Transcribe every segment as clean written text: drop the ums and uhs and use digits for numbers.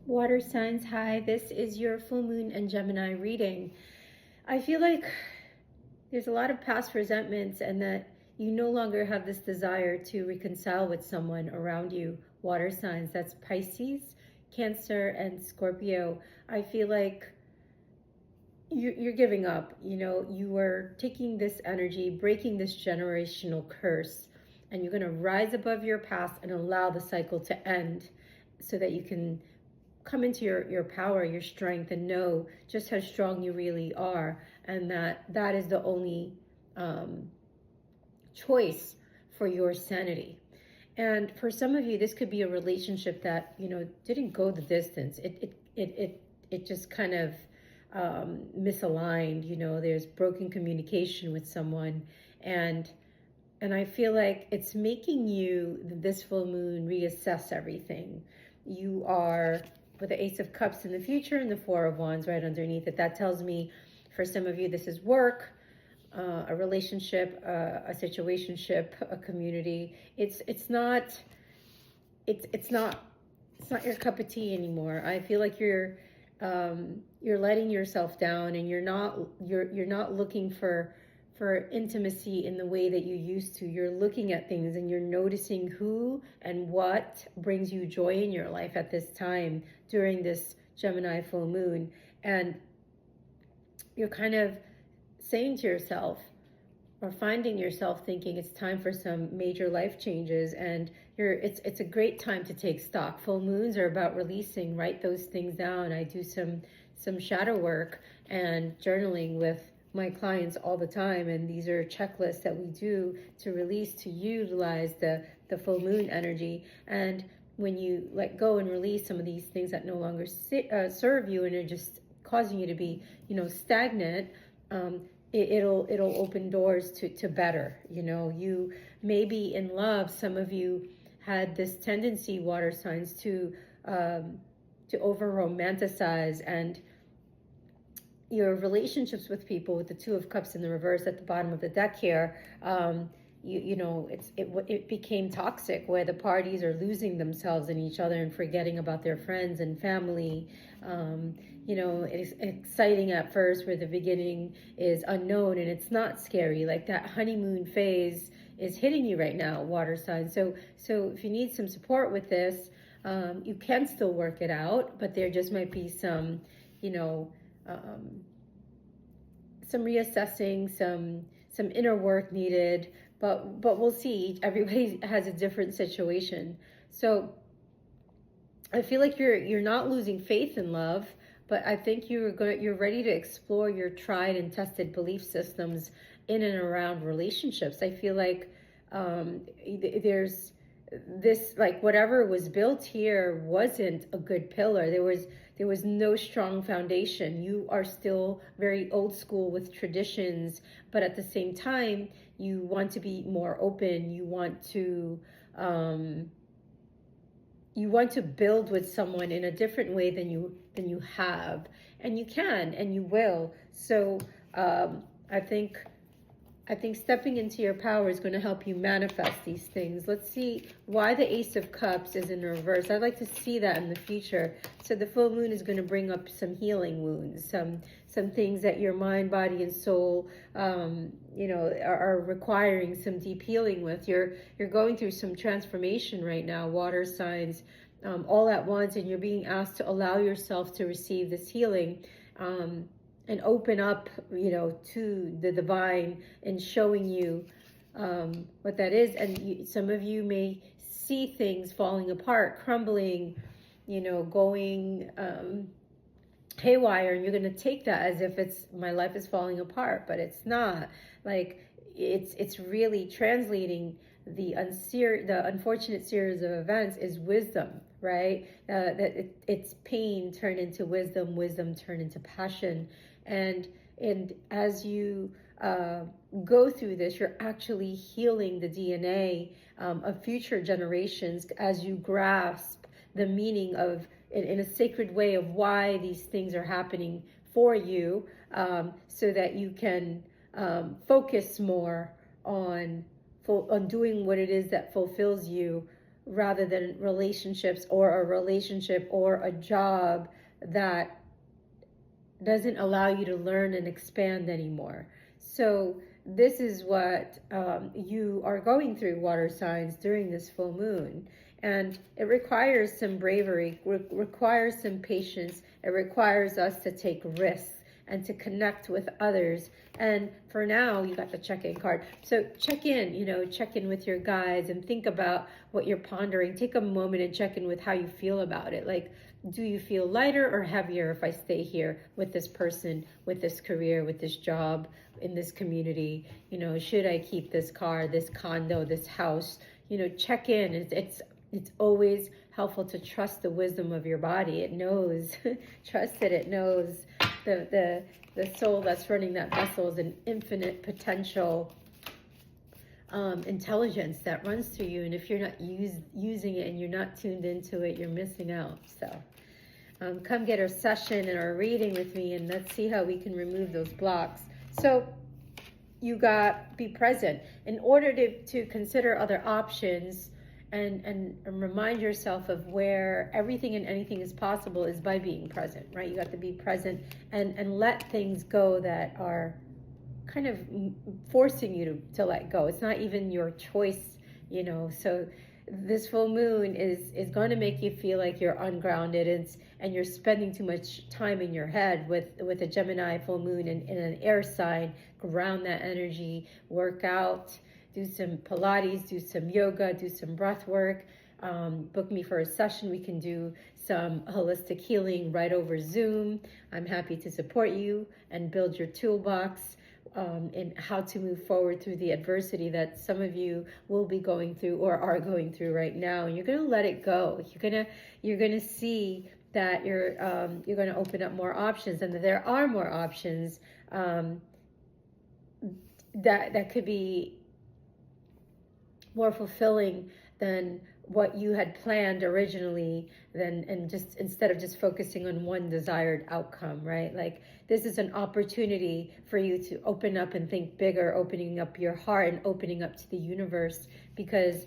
Water signs, hi. This is your full moon and Gemini reading. I feel like there's a lot of past resentments and that you no longer have this desire to reconcile with someone around you. Water signs, that's Pisces, Cancer, and Scorpio. I feel like you're giving up. You are taking this energy, breaking this generational curse, and you're going to rise above your past and allow the cycle to end so that you can come into your power, your strength, and know just how strong you really are, and that is the only choice for your sanity. And for some of you, this could be a relationship that didn't go the distance. It just kind of misaligned. There's broken communication with someone, and I feel like it's making you, this full moon, reassess everything. You are with the Ace of Cups in the future and the Four of Wands right underneath it. That tells me, for some of you, this is work, a relationship, a situationship, a community. It's not your cup of tea anymore. I feel like you're letting yourself down, and you're not looking for intimacy in the way that you used to. You're looking at things and you're noticing who and what brings you joy in your life at this time during this Gemini full moon. And you're kind of saying to yourself, or finding yourself thinking it's time for some major life changes, and it's a great time to take stock. Full moons are about releasing, write those things down. I do some shadow work and journaling with my clients all the time, and these are checklists that we do to release, to utilize the full moon energy. And when you let go and release some of these things that no longer serve you and are just causing you to be stagnant, it'll open doors to better. You may be in love. Some of you had this tendency, water signs, to over romanticize, and your relationships with people, with the Two of Cups in the reverse at the bottom of the deck here, it became toxic, where the parties are losing themselves in each other and forgetting about their friends and family. It's exciting at first, where the beginning is unknown and it's not scary. Like that honeymoon phase is hitting you right now, water sign. So if you need some support with this, you can still work it out, but there just might be some reassessing, some inner work needed, but we'll see. Everybody has a different situation. So I feel like you're not losing faith in love, but I think you're ready to explore your tried and tested belief systems in and around relationships. I feel like there's this, like, whatever was built here wasn't a good pillar. There was no strong foundation. You are still very old school with traditions, but at the same time, you want to be more open. You want to build with someone in a different way than you have, and you can, and you will. So I think stepping into your power is going to help you manifest these things. Let's see why the Ace of Cups is in reverse. I'd like to see that in the future. So the full moon is going to bring up some healing wounds, some things that your mind, body, and soul, are requiring some deep healing with. You're going through some transformation right now, water signs, all at once, and you're being asked to allow yourself to receive this healing. And open up, to the divine and showing you what that is. And some of you may see things falling apart, crumbling, going haywire, and you're going to take that as if my life is falling apart, but it's not. Like, it's really translating the unfortunate series of events is wisdom, right? It's pain turned into wisdom, wisdom turned into passion. And as you go through this, you're actually healing the DNA of future generations as you grasp the meaning of, in a sacred way, of why these things are happening for you, so that you can focus more on doing what it is that fulfills you rather than relationships, or a relationship or a job that doesn't allow you to learn and expand anymore. So this is what you are going through, water signs, during this full moon. And it requires some bravery, requires some patience. It requires us to take risks and to connect with others. And for now, you got the check-in card. So check in with your guides and think about what you're pondering. Take a moment and check in with how you feel about it. Like, do you feel lighter or heavier if I stay here with this person, with this career, with this job, in this community? Should I keep this car, this condo, this house? Check in. It's always helpful to trust the wisdom of your body. It knows, trust it. It knows the soul that's running that vessel is an infinite potential intelligence that runs through you. And if you're not using it and you're not tuned into it, you're missing out. So come get our session and our reading with me, and let's see how we can remove those blocks. So you got be present. In order to consider other options and remind yourself of where everything and anything is possible is by being present, right? You got to be present and let things go that are kind of forcing you to let go. It's not even your choice, so this full moon is going to make you feel like you're ungrounded, and you're spending too much time in your head with a Gemini full moon in an air sign. Ground that energy, work out, do some Pilates, do some yoga, do some breath work. Book me for a session. We can do some holistic healing right over Zoom. I'm happy to support you and build your toolbox in how to move forward through the adversity that some of you will be going through or are going through right now. And you're going to let it go. You're gonna see that you're going to open up more options, and that there are more options that could be more fulfilling than what you had planned originally, and just instead of just focusing on one desired outcome, right? Like, this is an opportunity for you to open up and think bigger, opening up your heart and opening up to the universe, because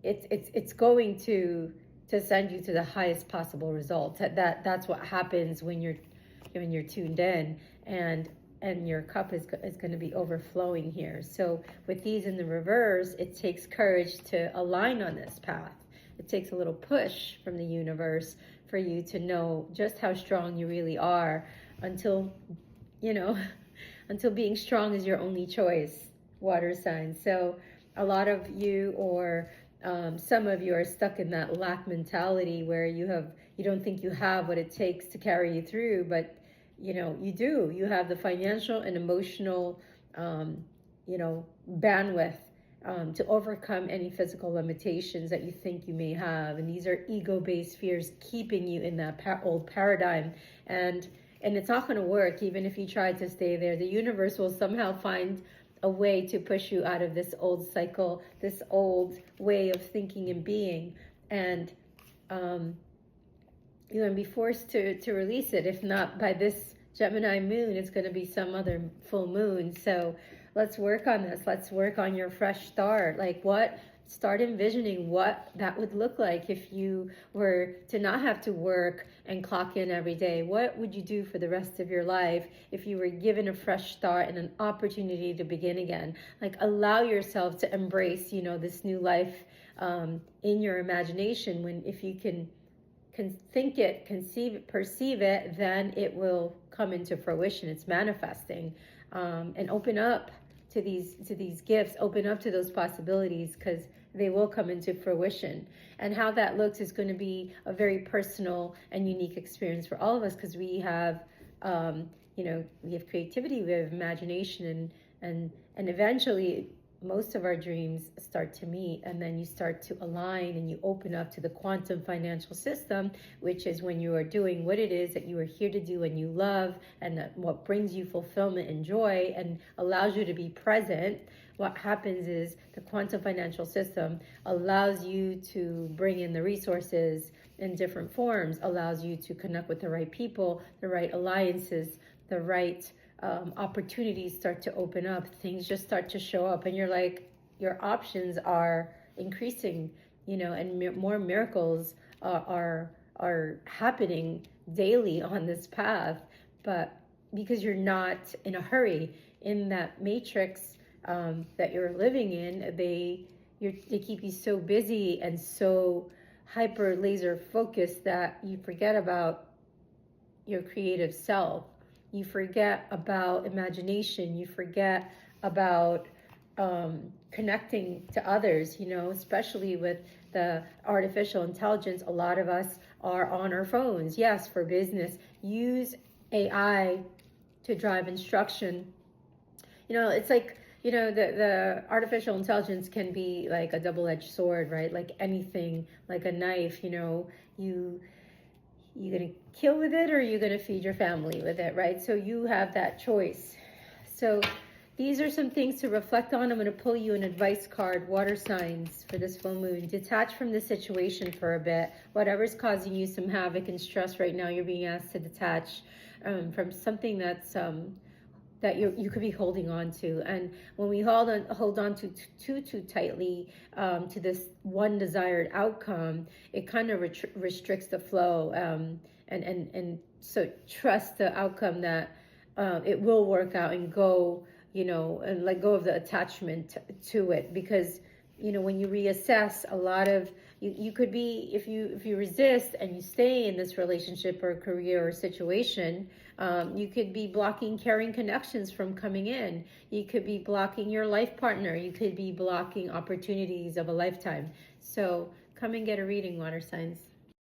it's going to send you to the highest possible results. That's what happens when you're tuned in, and your cup is going to be overflowing here. So with these in the reverse, it takes courage to align on this path. It takes a little push from the universe for you to know just how strong you really are, until being strong is your only choice, water signs. So a lot of you, or some of you, are stuck in that lack mentality where you don't think you have what it takes to carry you through, but you do. You have the financial and emotional, bandwidth to overcome any physical limitations that you think you may have. And these are ego-based fears keeping you in that old paradigm. And it's not going to work, even if you try to stay there. The universe will somehow find a way to push you out of this old cycle, this old way of thinking and being. And you're going to be forced to release it. If not by this Gemini moon, it's going to be some other full moon. So let's work on this. Let's work on your fresh start. Start envisioning what that would look like if you were to not have to work and clock in every day. What would you do for the rest of your life if you were given a fresh start and an opportunity to begin again? Allow yourself to embrace, this new life in your imagination. If you can think it, conceive it, perceive it, then it will come into fruition. It's manifesting. And open up to these gifts, open up to those possibilities, because they will come into fruition. And how that looks is going to be a very personal and unique experience for all of us, because we have we have creativity, we have imagination, and eventually most of our dreams start to meet, and then you start to align and you open up to the quantum financial system, which is when you are doing what it is that you are here to do and you love, and what brings you fulfillment and joy and allows you to be present. What happens is the quantum financial system allows you to bring in the resources in different forms, allows you to connect with the right people, the right alliances, the right opportunities start to open up. Things just start to show up, and you're like, your options are increasing, and more miracles are happening daily on this path. But because you're not in a hurry in that matrix that you're living in, they keep you so busy and so hyper laser focused that you forget about your creative self. You forget about imagination. You forget about connecting to others, especially with the artificial intelligence. A lot of us are on our phones. Yes, for business. Use AI to drive instruction. It's like, the artificial intelligence can be like a double-edged sword, right? Like anything, like a knife, you're going to kill with it or you're going to feed your family with it, right? So you have that choice. So these are some things to reflect on. I'm going to pull you an advice card, water signs, for this full moon. Detach from the situation for a bit. Whatever's causing you some havoc and stress right now, you're being asked to detach from something that you could be holding on to. And when we hold on to too tightly to this one desired outcome, it kind of restricts the flow. And so trust the outcome that it will work out and go, and let go of the attachment to it. Because, when you reassess, a lot of you could be, if you resist and you stay in this relationship or career or situation, you could be blocking caring connections from coming in. You could be blocking your life partner. You could be blocking opportunities of a lifetime. So come and get a reading, water signs.